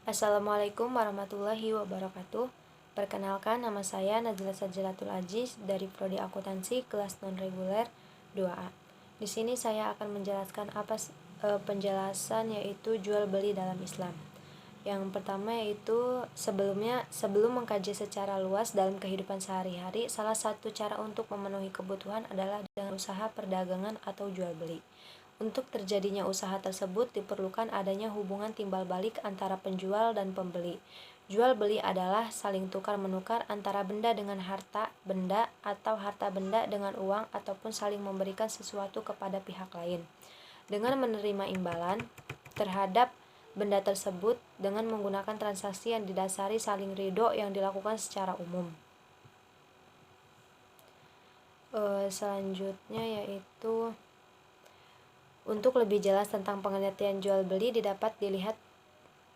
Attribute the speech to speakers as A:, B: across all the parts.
A: Assalamualaikum warahmatullahi wabarakatuh. Perkenalkan, nama saya Najla Sajlatul Aziz dari Prodi Akuntansi kelas non-reguler 2A. Di sini saya akan menjelaskan penjelasan yaitu jual beli dalam Islam. Yang pertama yaitu sebelum mengkaji secara luas dalam kehidupan sehari-hari, salah satu cara untuk memenuhi kebutuhan adalah dengan usaha perdagangan atau jual beli. Untuk terjadinya usaha tersebut diperlukan adanya hubungan timbal balik antara penjual dan pembeli. Jual beli adalah saling tukar-menukar antara benda dengan harta benda atau harta benda dengan uang ataupun saling memberikan sesuatu kepada pihak lain dengan menerima imbalan terhadap benda tersebut dengan menggunakan transaksi yang didasari saling ridho yang dilakukan secara umum. Selanjutnya yaitu untuk lebih jelas tentang pengertian jual beli dapat dilihat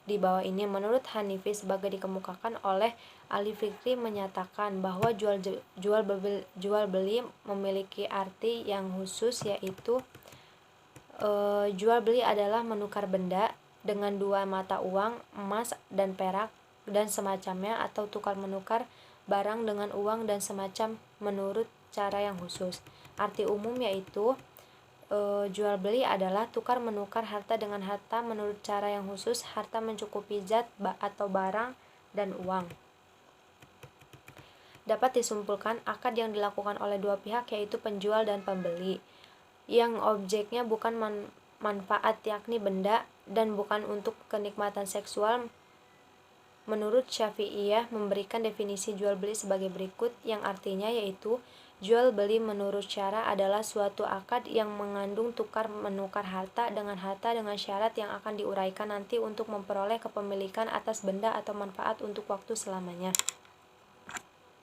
A: di bawah ini. Menurut Hanifi sebagai dikemukakan oleh Ali Fikri menyatakan bahwa jual beli memiliki arti yang khusus yaitu jual beli adalah menukar benda dengan dua mata uang, emas dan perak dan semacamnya, atau tukar menukar barang dengan uang dan semacam menurut cara yang khusus. Arti umum yaitu jual beli adalah tukar menukar harta dengan harta menurut cara yang khusus. Harta mencukupi zat atau barang dan uang. Dapat disimpulkan akad yang dilakukan oleh dua pihak yaitu penjual dan pembeli yang objeknya bukan manfaat yakni benda dan bukan untuk kenikmatan seksual. Menurut Syafi'iyah memberikan definisi jual beli sebagai berikut, yang artinya yaitu jual beli menurut syara adalah suatu akad yang mengandung tukar menukar harta dengan syarat yang akan diuraikan nanti untuk memperoleh kepemilikan atas benda atau manfaat untuk waktu selamanya.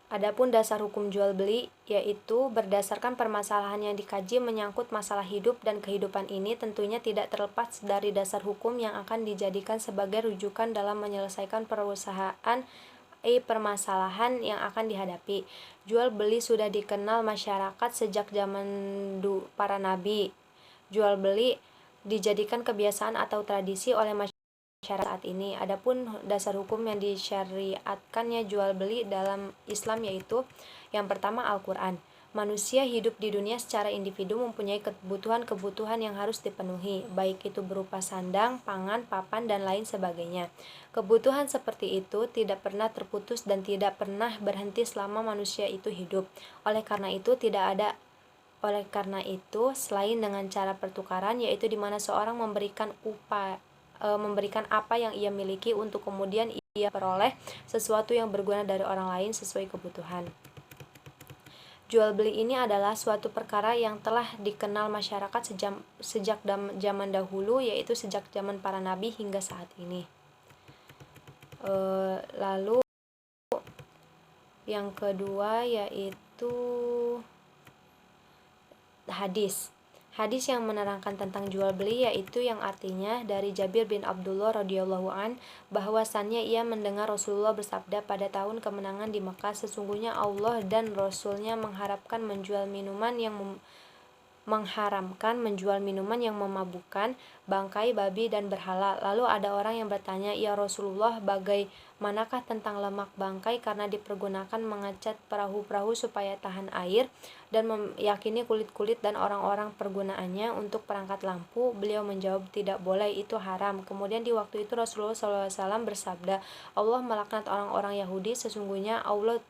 A: Adapun dasar hukum jual beli yaitu berdasarkan permasalahan yang dikaji menyangkut masalah hidup dan kehidupan ini tentunya tidak terlepas dari dasar hukum yang akan dijadikan sebagai rujukan dalam menyelesaikan permasalahan yang akan dihadapi. Jual beli sudah dikenal masyarakat sejak zaman para nabi. Jual beli dijadikan kebiasaan atau tradisi oleh masyarakat saat ini. Adapun dasar hukum yang disyariatkannya jual beli dalam Islam yaitu yang pertama Al-Quran. Manusia hidup di dunia secara individu mempunyai kebutuhan yang harus dipenuhi, baik itu berupa sandang, pangan, papan, dan lain sebagainya. Kebutuhan seperti itu tidak pernah terputus dan tidak pernah berhenti selama manusia itu hidup. Oleh karena itu, selain dengan cara pertukaran, yaitu di mana seorang memberikan apa yang ia miliki untuk kemudian ia peroleh sesuatu yang berguna dari orang lain sesuai kebutuhan. Jual beli ini adalah suatu perkara yang telah dikenal masyarakat sejak zaman dahulu, yaitu sejak zaman para nabi hingga saat ini. Lalu yang kedua yaitu hadis. Hadis yang menerangkan tentang jual beli yaitu yang artinya dari Jabir bin Abdullah radhiyallahu an bahwasannya ia mendengar Rasulullah bersabda pada tahun kemenangan di Makkah, sesungguhnya Allah dan Rasulnya mengharamkan menjual minuman yang memabukkan, bangkai babi dan berhala. Lalu ada orang yang bertanya, "Ya Rasulullah, bagaimanakah tentang lemak bangkai karena dipergunakan mengecat perahu-perahu supaya tahan air dan meyakini kulit-kulit dan orang-orang pergunaannya untuk perangkat lampu?" Beliau menjawab, "Tidak boleh, itu haram." Kemudian di waktu itu Rasulullah SAW bersabda, "Allah melaknat orang-orang Yahudi, sesungguhnya Allah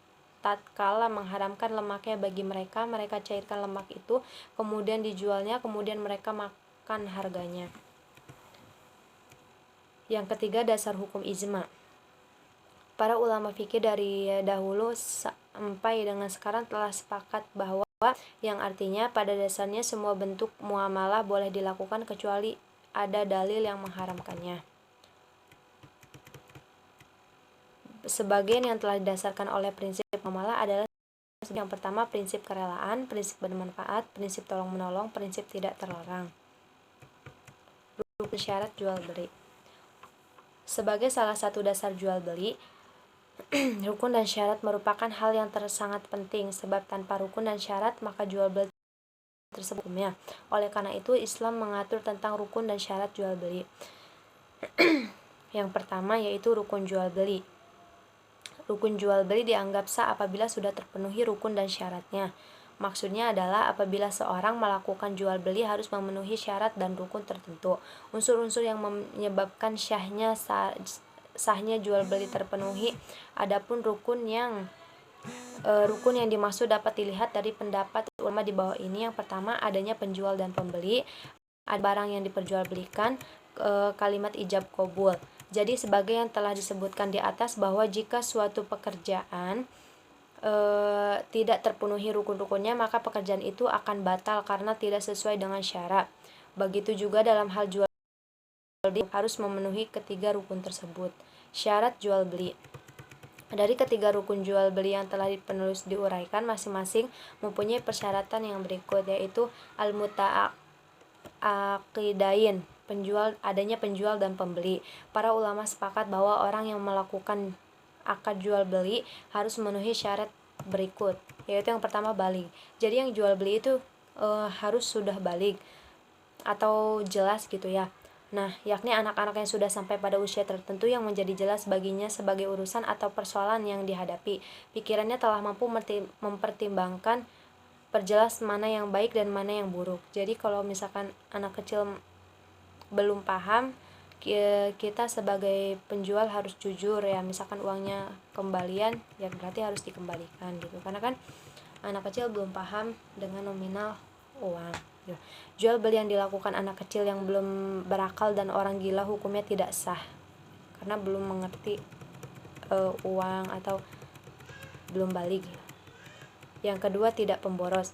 A: tatkala mengharamkan lemaknya bagi mereka cairkan lemak itu, kemudian dijualnya, kemudian mereka makan harganya." Yang ketiga, dasar hukum ijma. Para ulama fikih dari dahulu sampai dengan sekarang telah sepakat bahwa yang artinya pada dasarnya semua bentuk muamalah boleh dilakukan kecuali ada dalil yang mengharamkannya. Sebagian yang telah didasarkan oleh prinsip muamalah adalah yang pertama prinsip kerelaan, prinsip bermanfaat, prinsip tolong-menolong, prinsip tidak terlarang. Rukun syarat jual beli. Sebagai salah satu dasar jual beli, rukun dan syarat merupakan hal yang sangat penting, sebab tanpa rukun dan syarat maka jual beli tersebut hukumnya. Oleh karena itu Islam mengatur tentang rukun dan syarat jual beli. Yang pertama yaitu rukun jual beli. Rukun jual beli dianggap sah apabila sudah terpenuhi rukun dan syaratnya. Maksudnya adalah apabila seorang melakukan jual beli harus memenuhi syarat dan rukun tertentu. Unsur-unsur yang menyebabkan sahnya jual beli terpenuhi. Adapun rukun yang dimaksud dapat dilihat dari pendapat ulama di bawah ini. Yang pertama, adanya penjual dan pembeli. Ada barang yang diperjualbelikan, kalimat ijab qabul. Jadi sebagai yang telah disebutkan di atas bahwa jika suatu pekerjaan tidak terpenuhi rukun-rukunnya, maka pekerjaan itu akan batal karena tidak sesuai dengan syarat. Begitu juga dalam hal jual beli harus memenuhi ketiga rukun tersebut. Syarat jual beli. Dari ketiga rukun jual beli yang telah penulis diuraikan, masing-masing mempunyai persyaratan yang berikut, yaitu al-muta'aqidain, adanya penjual dan pembeli. Para ulama sepakat bahwa orang yang melakukan akad jual beli harus memenuhi syarat berikut, yaitu yang pertama baligh. Jadi yang jual beli itu harus sudah baligh atau jelas gitu ya. Nah, yakni anak-anak yang sudah sampai pada usia tertentu yang menjadi jelas baginya sebagai urusan atau persoalan yang dihadapi. Pikirannya telah mampu mempertimbangkan perjelas mana yang baik dan mana yang buruk. Jadi kalau misalkan anak kecil belum paham, kita sebagai penjual harus jujur ya, misalkan uangnya kembalian ya berarti harus dikembalikan gitu, karena kan anak kecil belum paham dengan nominal uang gitu. Jual beli yang dilakukan anak kecil yang belum berakal dan orang gila hukumnya tidak sah karena belum mengerti uang atau belum balik. Yang kedua, tidak pemboros.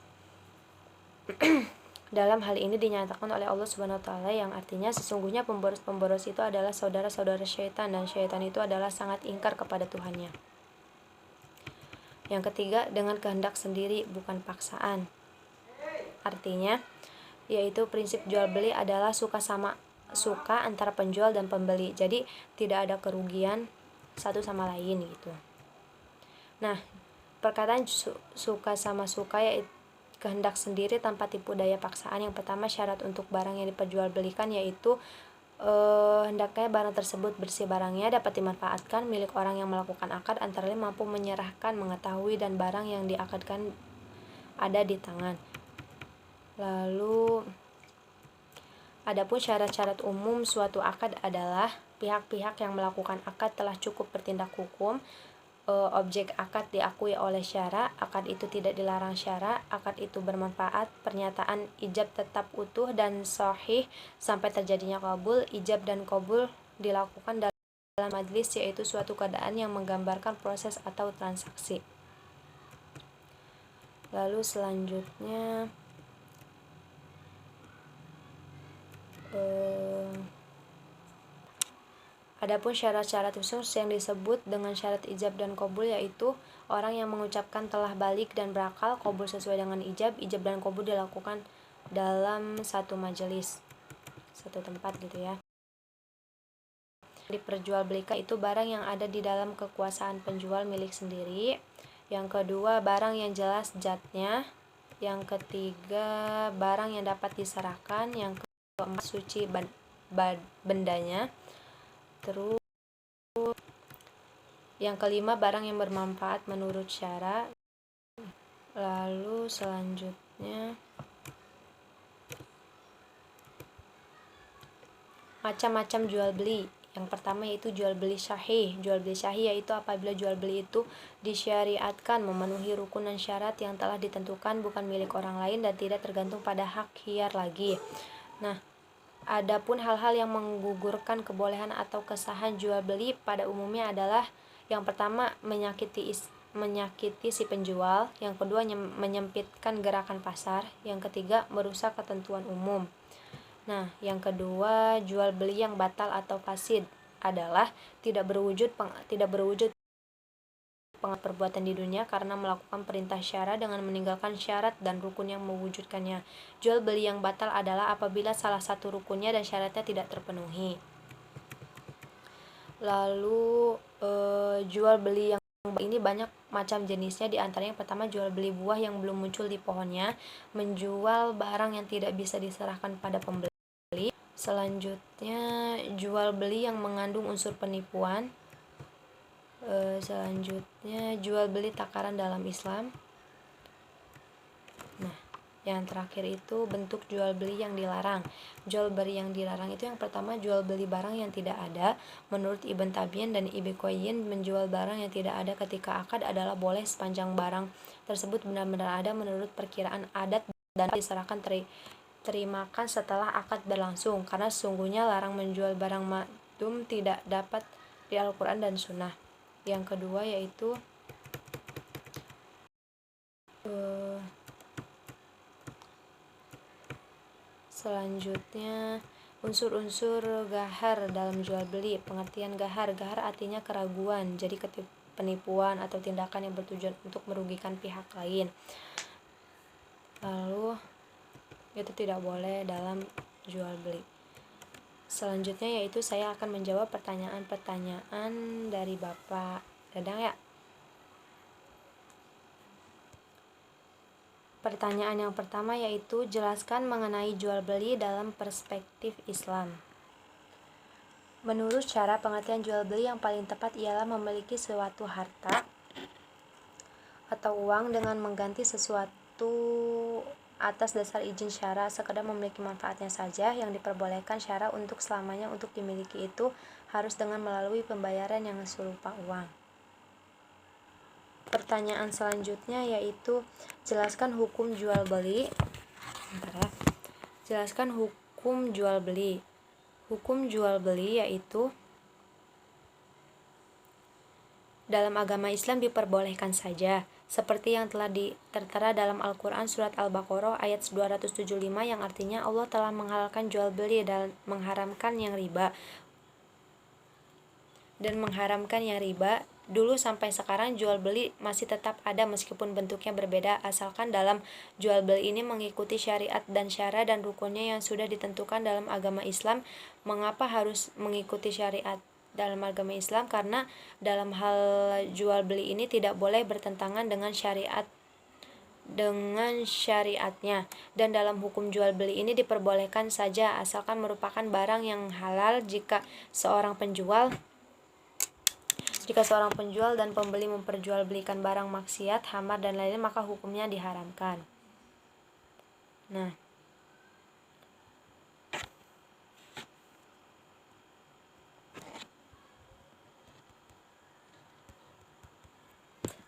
A: Dalam hal ini dinyatakan oleh Allah Subhanahu wa taala, yang artinya sesungguhnya pemboros-pemboros itu adalah saudara-saudara syaitan dan syaitan itu adalah sangat ingkar kepada Tuhannya. Yang ketiga, dengan kehendak sendiri bukan paksaan. Artinya yaitu prinsip jual beli adalah suka antara penjual dan pembeli. Jadi tidak ada kerugian satu sama lain gitu. Nah, perkataan suka sama suka yaitu kehendak sendiri tanpa tipu daya paksaan. Yang pertama, syarat untuk barang yang diperjualbelikan yaitu hendaknya barang tersebut bersih, barangnya dapat dimanfaatkan, milik orang yang melakukan akad, antara lain mampu menyerahkan, mengetahui, dan barang yang diakadkan ada di tangan. Lalu adapun syarat-syarat umum suatu akad adalah pihak-pihak yang melakukan akad telah cukup bertindak hukum, objek akad diakui oleh syara, akad itu tidak dilarang syara, akad itu bermanfaat, pernyataan ijab tetap utuh dan sahih sampai terjadinya qabul. Ijab dan qabul dilakukan dalam majlis, yaitu suatu keadaan yang menggambarkan proses atau transaksi. Lalu selanjutnya adapun syarat-syarat khusus yang disebut dengan syarat ijab dan qabul, yaitu orang yang mengucapkan telah balik dan berakal, qabul sesuai dengan ijab. Ijab dan qabul dilakukan dalam satu majelis, satu tempat gitu ya. Diperjualbelikan itu barang yang ada di dalam kekuasaan penjual milik sendiri. Yang kedua, barang yang jelas zatnya. Yang ketiga, barang yang dapat diserahkan. Yang keempat, suci bendanya. Terus yang kelima, barang yang bermanfaat menurut syara. Lalu selanjutnya macam-macam jual beli. Yang pertama yaitu jual beli syahih. Jual beli syahih yaitu apabila jual beli itu disyariatkan, memenuhi rukun dan syarat yang telah ditentukan, bukan milik orang lain dan tidak tergantung pada hak khiyar lagi. Nah, adapun hal-hal yang menggugurkan kebolehan atau kesahan jual beli pada umumnya adalah yang pertama, menyakiti si penjual. Yang kedua, menyempitkan gerakan pasar. Yang ketiga, merusak ketentuan umum. Nah, yang kedua, jual beli yang batal atau fasid adalah tidak berwujud perbuatan di dunia karena melakukan perintah syara dengan meninggalkan syarat dan rukun yang mewujudkannya. Jual beli yang batal adalah apabila salah satu rukunnya dan syaratnya tidak terpenuhi. Lalu jual beli yang ini banyak macam jenisnya. Di antaranya yang pertama, jual beli buah yang belum muncul di pohonnya, menjual barang yang tidak bisa diserahkan pada pembeli, Selanjutnya, jual beli yang mengandung unsur penipuan. Selanjutnya, jual beli takaran dalam Islam. Nah, yang terakhir itu bentuk jual beli yang dilarang. Jual beli yang dilarang itu yang pertama, jual beli barang yang tidak ada. Menurut Ibn Tabian dan Ibnu Qayyim, menjual barang yang tidak ada ketika akad adalah boleh sepanjang barang tersebut benar-benar ada menurut perkiraan adat dan diserahkan terimakan setelah akad berlangsung, karena sesungguhnya larang menjual barang madum tidak dapat di Al-Quran dan Sunnah. Yang kedua yaitu selanjutnya, unsur-unsur gahar dalam jual beli. Pengertian gahar artinya keraguan, jadi penipuan atau tindakan yang bertujuan untuk merugikan pihak lain. Lalu itu tidak boleh dalam jual beli. Selanjutnya yaitu saya akan menjawab pertanyaan-pertanyaan dari Bapak Dadang ya. Pertanyaan yang pertama yaitu jelaskan mengenai jual beli dalam perspektif Islam. Menurut cara pengertian jual beli yang paling tepat ialah memiliki suatu harta atau uang dengan mengganti sesuatu atas dasar izin syara, sekedar memiliki manfaatnya saja. Yang diperbolehkan syara untuk selamanya untuk dimiliki itu harus dengan melalui pembayaran yang serupa uang. Pertanyaan selanjutnya yaitu jelaskan hukum jual beli. Jelaskan hukum jual beli. Hukum jual beli yaitu dalam agama Islam diperbolehkan saja, seperti yang telah tertera dalam Al-Quran surat Al-Baqarah ayat 275 yang artinya Allah telah menghalalkan jual beli dan mengharamkan yang riba. Dulu sampai sekarang jual beli masih tetap ada meskipun bentuknya berbeda, asalkan dalam jual beli ini mengikuti syariat dan syara dan rukunnya yang sudah ditentukan dalam agama Islam. Mengapa harus mengikuti syariat dalam agama Islam? Karena dalam hal jual beli ini tidak boleh bertentangan dengan syariatnya, dan dalam hukum jual beli ini diperbolehkan saja asalkan merupakan barang yang halal. Jika seorang penjual dan pembeli memperjualbelikan barang maksiat, khamar dan lain-lain, maka hukumnya diharamkan. Nah,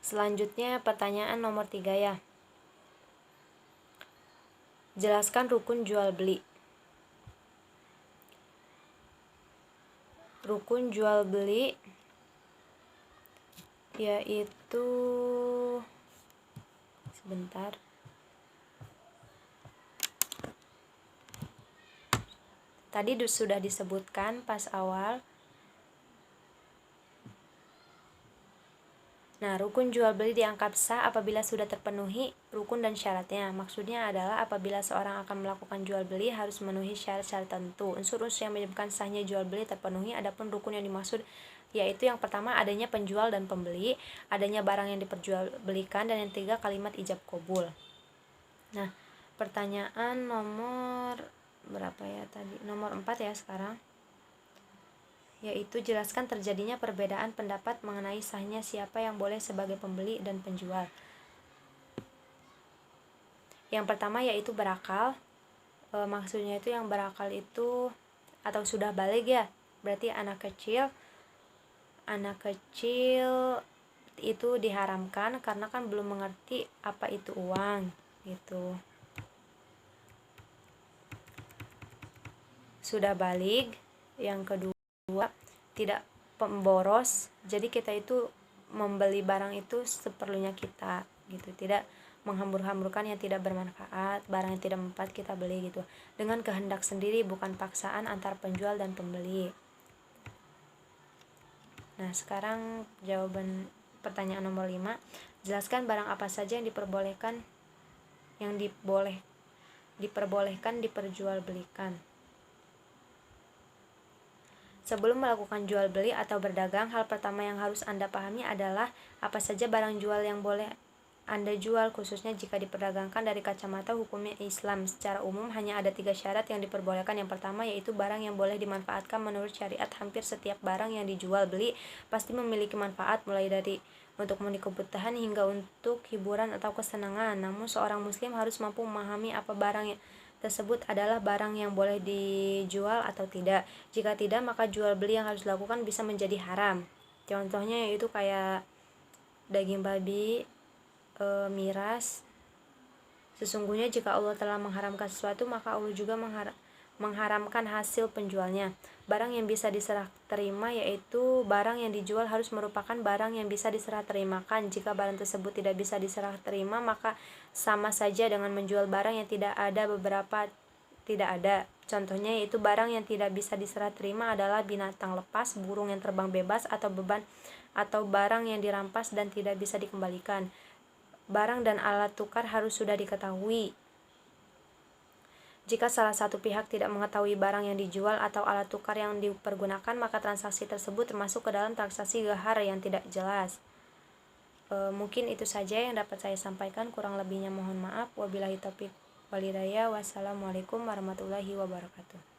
A: selanjutnya pertanyaan nomor 3 ya. Jelaskan rukun jual beli. Rukun jual beli yaitu tadi sudah disebutkan pas awal. Nah, rukun jual beli dianggap sah apabila sudah terpenuhi rukun dan syaratnya. Maksudnya adalah apabila seorang akan melakukan jual beli harus memenuhi syarat-syarat tertentu. Unsur-unsur yang menyebabkan sahnya jual beli terpenuhi. Adapun rukun yang dimaksud yaitu yang pertama adanya penjual dan pembeli, adanya barang yang diperjualbelikan, dan yang ketiga kalimat ijab qabul. Nah, pertanyaan nomor berapa ya tadi? Nomor 4 ya sekarang. Yaitu jelaskan terjadinya perbedaan pendapat mengenai sahnya siapa yang boleh sebagai pembeli dan penjual. Yang pertama yaitu berakal. Maksudnya itu yang berakal itu atau sudah balik ya, berarti anak kecil itu diharamkan karena kan belum mengerti apa itu uang gitu. Sudah balik. Yang kedua tidak pemboros, jadi kita itu membeli barang itu seperlunya kita gitu, tidak menghambur-hamburkan yang tidak bermanfaat, barang yang tidak bermanfaat kita beli gitu, dengan kehendak sendiri bukan paksaan antar penjual dan pembeli. Nah, sekarang jawaban pertanyaan nomor 5. Jelaskan barang apa saja yang diperbolehkan diperjualbelikan. Sebelum melakukan jual beli atau berdagang, hal pertama yang harus Anda pahami adalah apa saja barang jual yang boleh Anda jual, khususnya jika diperdagangkan dari kacamata hukumnya Islam. Secara umum hanya ada 3 syarat yang diperbolehkan. Yang pertama yaitu barang yang boleh dimanfaatkan menurut syariat. Hampir setiap barang yang dijual beli pasti memiliki manfaat, mulai dari untuk memenuhi kebutuhan hingga untuk hiburan atau kesenangan. Namun seorang muslim harus mampu memahami apa barang tersebut adalah barang yang boleh dijual atau tidak. Jika tidak, maka jual beli yang harus dilakukan bisa menjadi haram. Contohnya yaitu kayak daging babi, miras. Sesungguhnya jika Allah telah mengharamkan sesuatu, maka Allah juga mengharamkan hasil penjualnya. Barang yang bisa diserah terima yaitu barang yang dijual harus merupakan barang yang bisa diserah terimakan. Jika barang tersebut tidak bisa diserah terima, maka sama saja dengan menjual barang yang tidak ada. Contohnya yaitu barang yang tidak bisa diserah terima adalah binatang lepas, burung yang terbang bebas, atau beban atau barang yang dirampas dan tidak bisa dikembalikan. Barang dan alat tukar harus sudah diketahui. Jika salah satu pihak tidak mengetahui barang yang dijual atau alat tukar yang dipergunakan, maka transaksi tersebut termasuk ke dalam transaksi ghar yang tidak jelas. Mungkin itu saja yang dapat saya sampaikan, kurang lebihnya mohon maaf. Wabillahi taufiq wal hidayah. Wassalamualaikum warahmatullahi wabarakatuh.